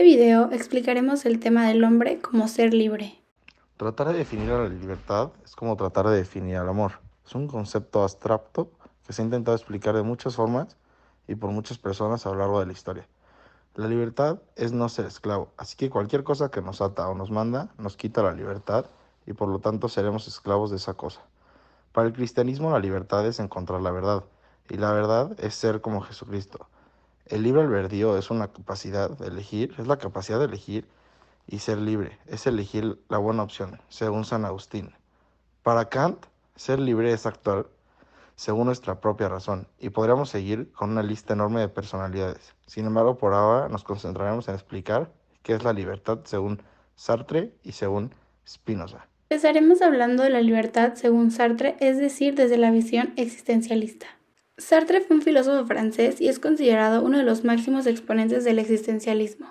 En este video explicaremos el tema del hombre como ser libre. Tratar de definir a la libertad es como tratar de definir al amor. Es un concepto abstracto que se ha intentado explicar de muchas formas y por muchas personas a lo largo de la historia. La libertad es no ser esclavo, así que cualquier cosa que nos ata o nos manda nos quita la libertad y por lo tanto seremos esclavos de esa cosa. Para el cristianismo la libertad es encontrar la verdad y la verdad es ser como Jesucristo. El libre albedrío es una capacidad de elegir, es la capacidad de elegir y ser libre, es elegir la buena opción, según San Agustín. Para Kant, ser libre es actuar según nuestra propia razón, y podríamos seguir con una lista enorme de personalidades. Sin embargo, por ahora nos concentraremos en explicar qué es la libertad según Sartre y según Spinoza. Empezaremos hablando de la libertad según Sartre, es decir, desde la visión existencialista. Sartre fue un filósofo francés y es considerado uno de los máximos exponentes del existencialismo.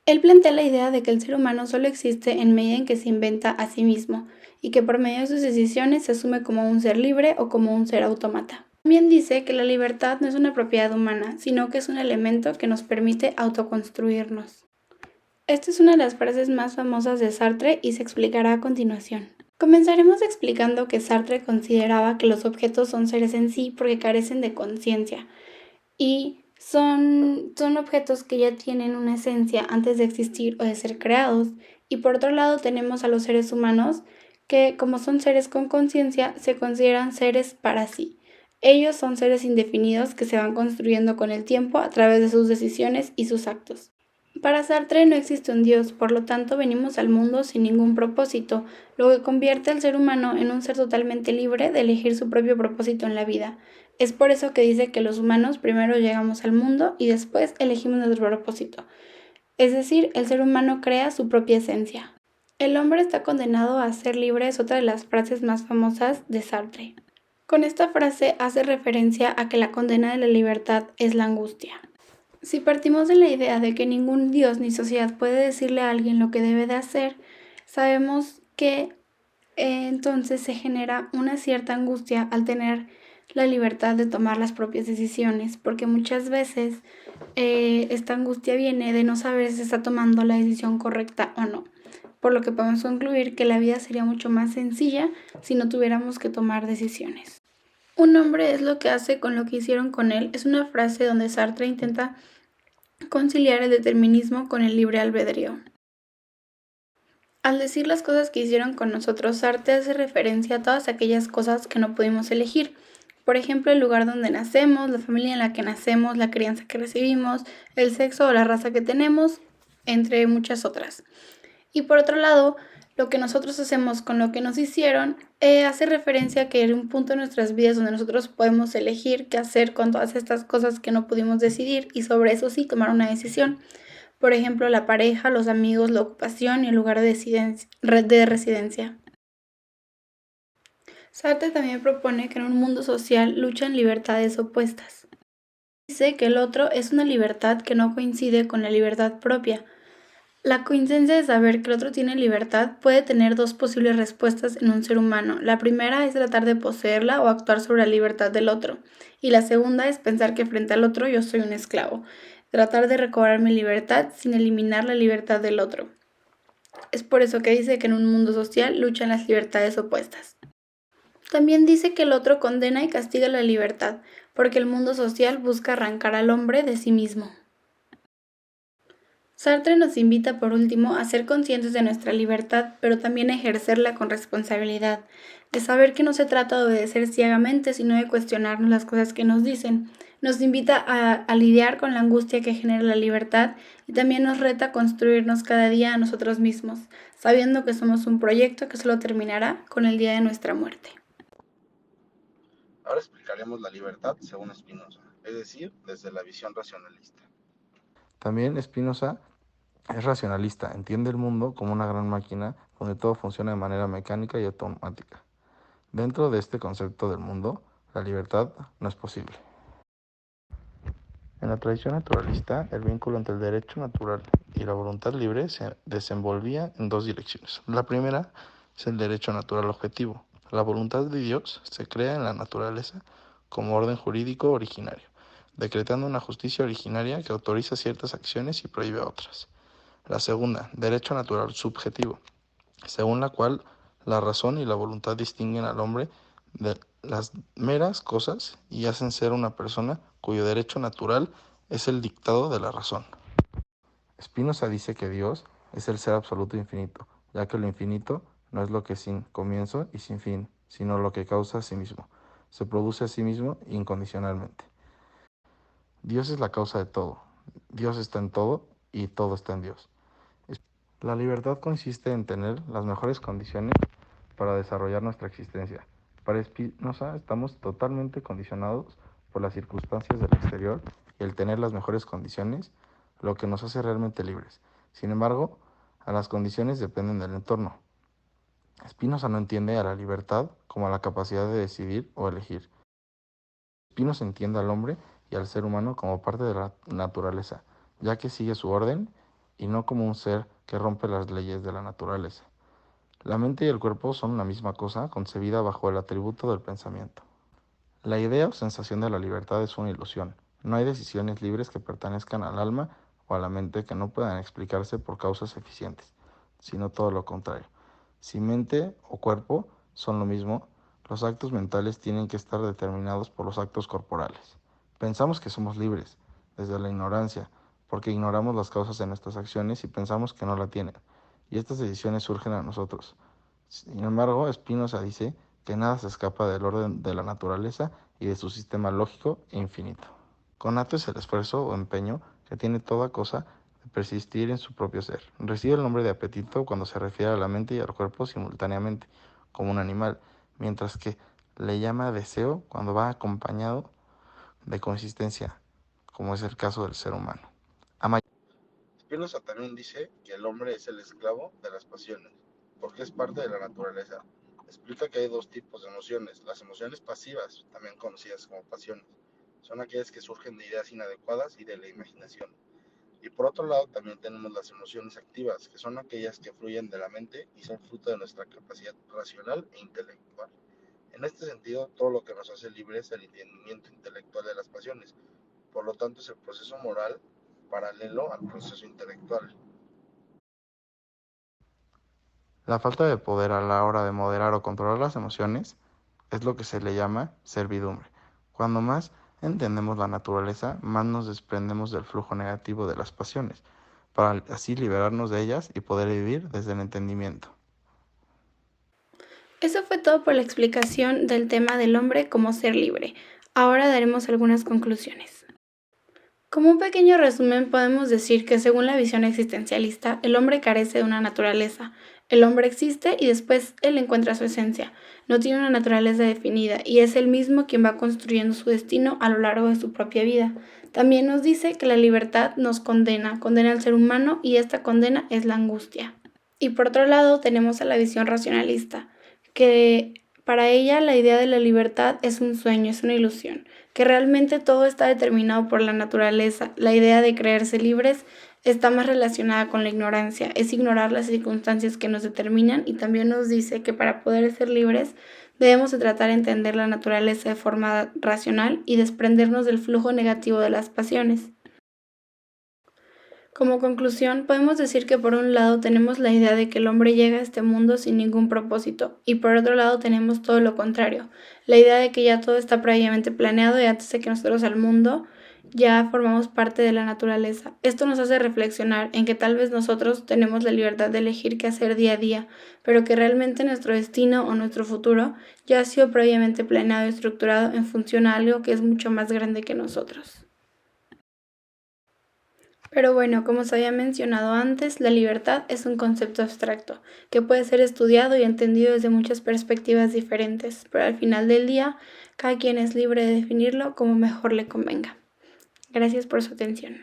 Él plantea la idea de que el ser humano solo existe en medida en que se inventa a sí mismo y que por medio de sus decisiones se asume como un ser libre o como un ser autómata. También dice que la libertad no es una propiedad humana, sino que es un elemento que nos permite autoconstruirnos. Esta es una de las frases más famosas de Sartre y se explicará a continuación. Comenzaremos explicando que Sartre consideraba que los objetos son seres en sí porque carecen de conciencia y son objetos que ya tienen una esencia antes de existir o de ser creados. Y por otro lado tenemos a los seres humanos que, como son seres con conciencia, se consideran seres para sí. Ellos son seres indefinidos que se van construyendo con el tiempo a través de sus decisiones y sus actos. Para Sartre no existe un Dios, por lo tanto venimos al mundo sin ningún propósito, lo que convierte al ser humano en un ser totalmente libre de elegir su propio propósito en la vida. Es por eso que dice que los humanos primero llegamos al mundo y después elegimos nuestro propósito. Es decir, el ser humano crea su propia esencia. El hombre está condenado a ser libre es otra de las frases más famosas de Sartre. Con esta frase hace referencia a que la condena de la libertad es la angustia. Si partimos de la idea de que ningún Dios ni sociedad puede decirle a alguien lo que debe de hacer, sabemos que entonces se genera una cierta angustia al tener la libertad de tomar las propias decisiones, porque muchas veces esta angustia viene de no saber si se está tomando la decisión correcta o no. Por lo que podemos concluir que la vida sería mucho más sencilla si no tuviéramos que tomar decisiones. Un hombre es lo que hace con lo que hicieron con él es una frase donde Sartre intenta conciliar el determinismo con el libre albedrío. Al decir las cosas que hicieron con nosotros, Sartre hace referencia a todas aquellas cosas que no pudimos elegir. Por ejemplo, el lugar donde nacemos, la familia en la que nacemos, la crianza que recibimos, el sexo o la raza que tenemos, entre muchas otras. Y por otro lado, lo que nosotros hacemos con lo que nos hicieron hace referencia a que hay un punto en nuestras vidas donde nosotros podemos elegir qué hacer con todas estas cosas que no pudimos decidir y sobre eso sí tomar una decisión. Por ejemplo, la pareja, los amigos, la ocupación y el lugar de residencia. Sartre también propone que en un mundo social luchan libertades opuestas. Dice que el otro es una libertad que no coincide con la libertad propia. La coincidencia de saber que el otro tiene libertad puede tener dos posibles respuestas en un ser humano. La primera es tratar de poseerla o actuar sobre la libertad del otro. Y la segunda es pensar que frente al otro yo soy un esclavo. Tratar de recobrar mi libertad sin eliminar la libertad del otro. Es por eso que dice que en un mundo social luchan las libertades opuestas. También dice que el otro condena y castiga la libertad, porque el mundo social busca arrancar al hombre de sí mismo. Sartre nos invita por último a ser conscientes de nuestra libertad, pero también a ejercerla con responsabilidad, de saber que no se trata de obedecer ciegamente, sino de cuestionarnos las cosas que nos dicen. Nos invita a lidiar con la angustia que genera la libertad y también nos reta a construirnos cada día a nosotros mismos, sabiendo que somos un proyecto que solo terminará con el día de nuestra muerte. Ahora explicaremos la libertad según Spinoza, es decir, desde la visión racionalista. También Spinoza es racionalista, entiende el mundo como una gran máquina donde todo funciona de manera mecánica y automática. Dentro de este concepto del mundo, la libertad no es posible. En la tradición naturalista, el vínculo entre el derecho natural y la voluntad libre se desenvolvía en dos direcciones. La primera es el derecho natural objetivo. La voluntad de Dios se crea en la naturaleza como orden jurídico originario, decretando una justicia originaria que autoriza ciertas acciones y prohíbe otras. La segunda, derecho natural subjetivo, según la cual la razón y la voluntad distinguen al hombre de las meras cosas y hacen ser una persona cuyo derecho natural es el dictado de la razón. Spinoza dice que Dios es el ser absoluto infinito, ya que lo infinito no es lo que es sin comienzo y sin fin, sino lo que causa a sí mismo. Se produce a sí mismo incondicionalmente. Dios es la causa de todo. Dios está en todo y todo está en Dios. La libertad consiste en tener las mejores condiciones para desarrollar nuestra existencia. Para Spinoza estamos totalmente condicionados por las circunstancias del exterior y el tener las mejores condiciones, lo que nos hace realmente libres. Sin embargo, a las condiciones dependen del entorno. Spinoza no entiende a la libertad como a la capacidad de decidir o elegir. Spinoza entiende al hombre y al ser humano como parte de la naturaleza, ya que sigue su orden y no como un ser que rompe las leyes de la naturaleza. La mente y el cuerpo son la misma cosa, concebida bajo el atributo del pensamiento. La idea o sensación de la libertad es una ilusión. No hay decisiones libres que pertenezcan al alma o a la mente que no puedan explicarse por causas eficientes, sino todo lo contrario. Si mente o cuerpo son lo mismo, los actos mentales tienen que estar determinados por los actos corporales. Pensamos que somos libres, desde la ignorancia, porque ignoramos las causas de nuestras acciones y pensamos que no la tienen, y estas decisiones surgen a nosotros. Sin embargo, Spinoza dice que nada se escapa del orden de la naturaleza y de su sistema lógico e infinito. Conato es el esfuerzo o empeño que tiene toda cosa de persistir en su propio ser. Recibe el nombre de apetito cuando se refiere a la mente y al cuerpo simultáneamente, como un animal, mientras que le llama deseo cuando va acompañado de consistencia, como es el caso del ser humano. Spinoza también dice que el hombre es el esclavo de las pasiones, porque es parte de la naturaleza. Explica que hay dos tipos de emociones. Las emociones pasivas, también conocidas como pasiones, son aquellas que surgen de ideas inadecuadas y de la imaginación. Y por otro lado también tenemos las emociones activas, que son aquellas que fluyen de la mente y son fruto de nuestra capacidad racional e intelectual. En este sentido, todo lo que nos hace libres es el entendimiento intelectual de las pasiones. Por lo tanto, es el proceso moral paralelo al proceso intelectual. La falta de poder a la hora de moderar o controlar las emociones es lo que se le llama servidumbre. Cuando más entendemos la naturaleza, más nos desprendemos del flujo negativo de las pasiones, para así liberarnos de ellas y poder vivir desde el entendimiento. Eso fue todo por la explicación del tema del hombre como ser libre. Ahora daremos algunas conclusiones. Como un pequeño resumen, podemos decir que según la visión existencialista, el hombre carece de una naturaleza. El hombre existe y después él encuentra su esencia. No tiene una naturaleza definida y es él mismo quien va construyendo su destino a lo largo de su propia vida. También nos dice que la libertad nos condena al ser humano y esta condena es la angustia. Y por otro lado tenemos a la visión racionalista, que para ella la idea de la libertad es un sueño, es una ilusión, que realmente todo está determinado por la naturaleza. La idea de creerse libres está más relacionada con la ignorancia, es ignorar las circunstancias que nos determinan y también nos dice que para poder ser libres debemos de tratar de entender la naturaleza de forma racional y desprendernos del flujo negativo de las pasiones. Como conclusión, podemos decir que por un lado tenemos la idea de que el hombre llega a este mundo sin ningún propósito y por otro lado tenemos todo lo contrario, la idea de que ya todo está previamente planeado y antes de que nosotros al mundo ya formamos parte de la naturaleza. Esto nos hace reflexionar en que tal vez nosotros tenemos la libertad de elegir qué hacer día a día, pero que realmente nuestro destino o nuestro futuro ya ha sido previamente planeado y estructurado en función a algo que es mucho más grande que nosotros. Pero bueno, como se había mencionado antes, la libertad es un concepto abstracto que puede ser estudiado y entendido desde muchas perspectivas diferentes, pero al final del día, cada quien es libre de definirlo como mejor le convenga. Gracias por su atención.